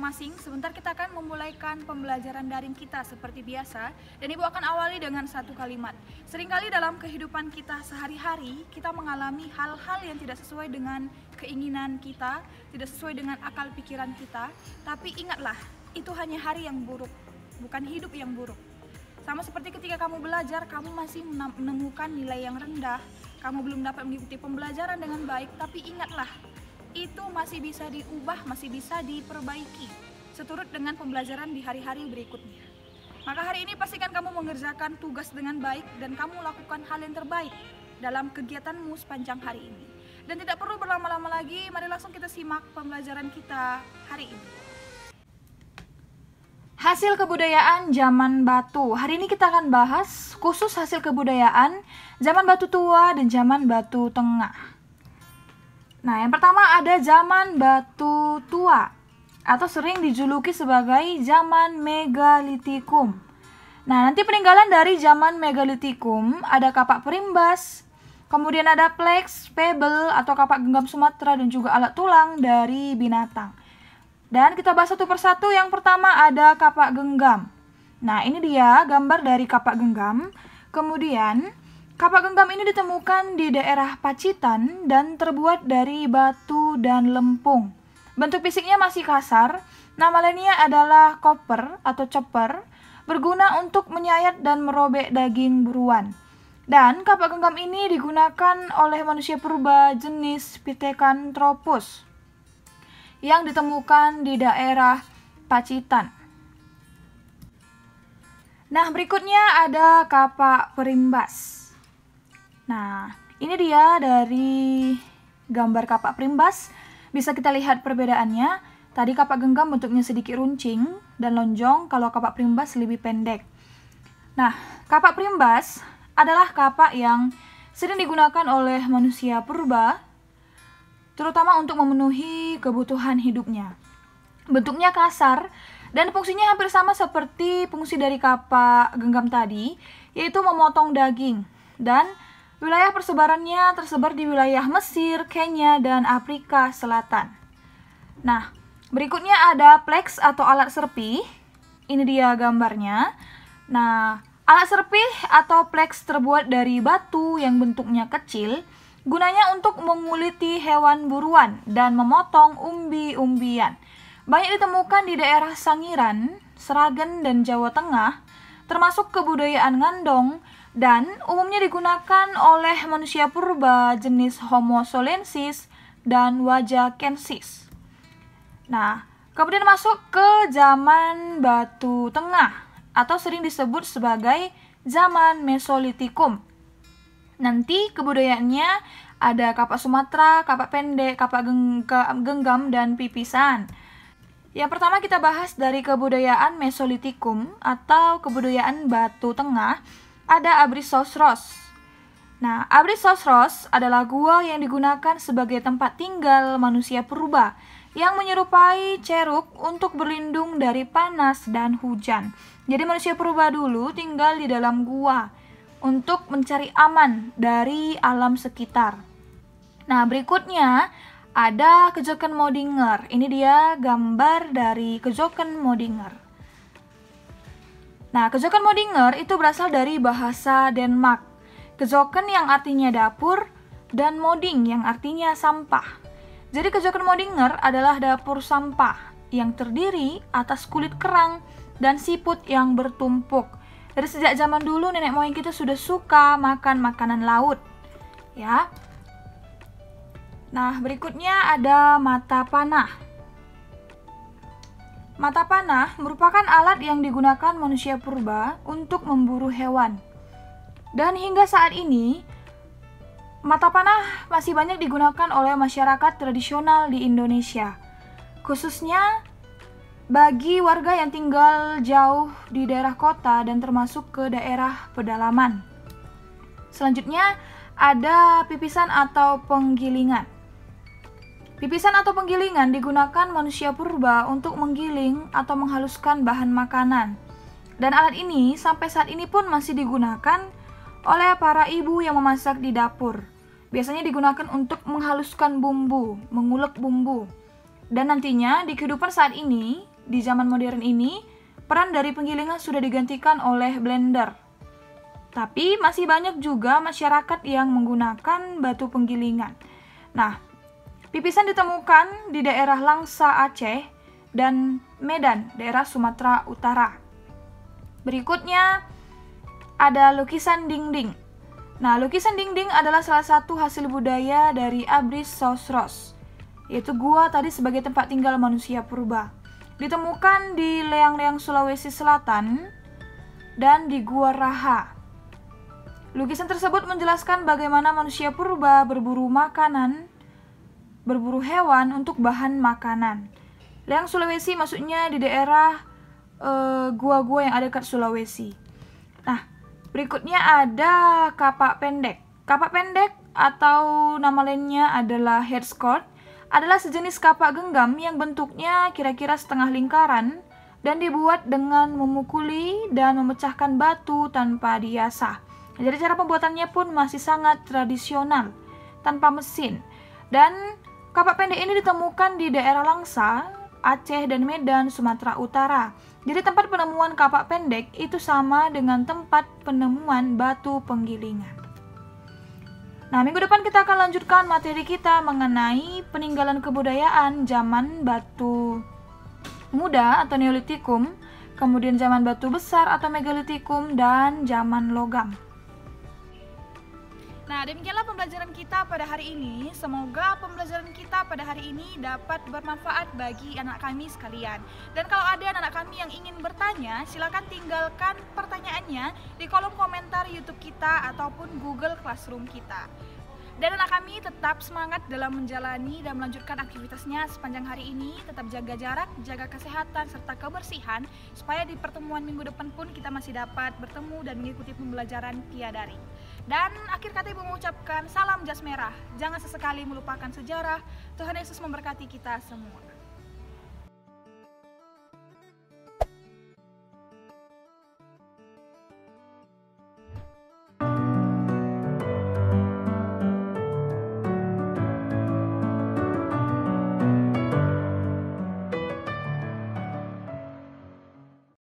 masing-masing. Sebentar kita akan memulaikan pembelajaran daring kita seperti biasa. Dan Ibu akan awali dengan satu kalimat. Seringkali dalam kehidupan kita sehari-hari, kita mengalami hal-hal yang tidak sesuai dengan keinginan kita, tidak sesuai dengan akal pikiran kita. Tapi ingatlah, itu hanya hari yang buruk, bukan hidup yang buruk. Sama seperti ketika kamu belajar, kamu masih menemukan nilai yang rendah, kamu belum dapat mengikuti pembelajaran dengan baik, tapi ingatlah, itu masih bisa diubah, masih bisa diperbaiki seturut dengan pembelajaran di hari-hari berikutnya. Maka hari ini pastikan kamu mengerjakan tugas dengan baik dan kamu lakukan hal yang terbaik dalam kegiatanmu sepanjang hari ini. Dan tidak perlu berlama-lama lagi, mari langsung kita simak pembelajaran kita hari ini. Hasil kebudayaan zaman batu. Hari ini kita akan bahas khusus hasil kebudayaan zaman batu tua dan zaman batu tengah. Nah, yang pertama ada zaman batu tua atau sering dijuluki sebagai zaman megalitikum. Nah, nanti peninggalan dari zaman megalitikum ada kapak perimbas, kemudian ada pleks, pebble atau kapak genggam Sumatera dan juga alat tulang dari binatang. Dan kita bahas satu persatu. Yang pertama ada kapak genggam. Nah, ini dia gambar dari kapak genggam. Kemudian kapak genggam ini ditemukan di daerah Pacitan dan terbuat dari batu dan lempung. Bentuk fisiknya masih kasar. Nama lainnya adalah koper atau chopper, berguna untuk menyayat dan merobek daging buruan. Dan kapak genggam ini digunakan oleh manusia purba jenis Pithecanthropus yang ditemukan di daerah Pacitan. Nah, berikutnya ada kapak perimbas. Nah, ini dia dari gambar kapak perimbas. Bisa kita lihat perbedaannya. Tadi kapak genggam bentuknya sedikit runcing dan lonjong, kalau kapak perimbas lebih pendek. Nah, kapak perimbas adalah kapak yang sering digunakan oleh manusia purba, terutama untuk memenuhi kebutuhan hidupnya. Bentuknya kasar dan fungsinya hampir sama seperti fungsi dari kapak genggam tadi, yaitu memotong daging. Dan wilayah persebarannya tersebar di wilayah Mesir, Kenya, dan Afrika Selatan. Nah, berikutnya ada pleks atau alat serpih. Ini dia gambarnya. Nah, alat serpih atau pleks terbuat dari batu yang bentuknya kecil, gunanya untuk menguliti hewan buruan dan memotong umbi-umbian. Banyak ditemukan di daerah Sangiran, Sragen, dan Jawa Tengah, termasuk kebudayaan Ngandong, dan umumnya digunakan oleh manusia purba jenis Homo solensis dan Wajakensis. Nah, kemudian masuk ke zaman batu tengah atau sering disebut sebagai zaman Mesolitikum. Nanti kebudayaannya ada kapak Sumatera, kapak pendek, kapak genggam, dan pipisan. Yang pertama kita bahas dari kebudayaan Mesolitikum atau kebudayaan batu tengah, ada Abrysosros. Nah, Abrysosros adalah gua yang digunakan sebagai tempat tinggal manusia purba yang menyerupai ceruk untuk berlindung dari panas dan hujan. Jadi manusia purba dulu tinggal di dalam gua untuk mencari aman dari alam sekitar. Nah, berikutnya ada Kejoken Modinger. Ini dia gambar dari Kejoken Modinger. Nah, Kejoken Modinger itu berasal dari bahasa Denmark. Kejoken yang artinya dapur dan moding yang artinya sampah. Jadi Kejoken Modinger adalah dapur sampah yang terdiri atas kulit kerang dan siput yang bertumpuk. Dari sejak zaman dulu nenek moyang kita sudah suka makan makanan laut, ya. Nah, berikutnya ada mata panah. Mata panah merupakan alat yang digunakan manusia purba untuk memburu hewan. Dan hingga saat ini, mata panah masih banyak digunakan oleh masyarakat tradisional di Indonesia, khususnya bagi warga yang tinggal jauh di daerah kota dan termasuk ke daerah pedalaman. Selanjutnya ada pipisan atau penggilingan. Pipisan atau penggilingan digunakan manusia purba untuk menggiling atau menghaluskan bahan makanan. Dan alat ini sampai saat ini pun masih digunakan oleh para ibu yang memasak di dapur. Biasanya digunakan untuk menghaluskan bumbu, mengulek bumbu. Dan nantinya di kehidupan saat ini, di zaman modern ini, peran dari penggilingan sudah digantikan oleh blender. Tapi masih banyak juga masyarakat yang menggunakan batu penggilingan. Nah, pipisan ditemukan di daerah Langsa Aceh dan Medan, daerah Sumatera Utara. Berikutnya ada lukisan dinding. Nah, lukisan dinding adalah salah satu hasil budaya dari Abris Sosros, yaitu gua tadi sebagai tempat tinggal manusia purba. Ditemukan di Leang-Leang Sulawesi Selatan dan di Gua Raha. Lukisan tersebut menjelaskan bagaimana manusia purba berburu hewan untuk bahan makanan. Leang Sulawesi maksudnya di daerah gua-gua yang ada dekat Sulawesi. Nah, berikutnya ada kapak pendek. Kapak pendek atau nama lainnya adalah headscot adalah sejenis kapak genggam yang bentuknya kira-kira setengah lingkaran dan dibuat dengan memukuli dan memecahkan batu tanpa diasah. Jadi cara pembuatannya pun masih sangat tradisional, tanpa mesin. Dan kapak pendek ini ditemukan di daerah Langsa, Aceh dan Medan, Sumatera Utara. Jadi tempat penemuan kapak pendek itu sama dengan tempat penemuan batu penggilingan. Nah, minggu depan kita akan lanjutkan materi kita mengenai peninggalan kebudayaan zaman batu muda atau Neolitikum, kemudian zaman batu besar atau Megalitikum, dan zaman logam. Nah, demikianlah pembelajaran kita pada hari ini. Semoga pembelajaran kita pada hari ini dapat bermanfaat bagi anak kami sekalian. Dan kalau ada anak kami yang ingin bertanya, silakan tinggalkan pertanyaannya di kolom komentar YouTube kita ataupun Google Classroom kita. Dan anak kami tetap semangat dalam menjalani dan melanjutkan aktivitasnya sepanjang hari ini. Tetap jaga jarak, jaga kesehatan, serta kebersihan, supaya di pertemuan minggu depan pun kita masih dapat bertemu dan mengikuti pembelajaran via daring. Dan akhir kata Ibu mengucapkan salam jas merah. Jangan sesekali melupakan sejarah. Tuhan Yesus memberkati kita semua.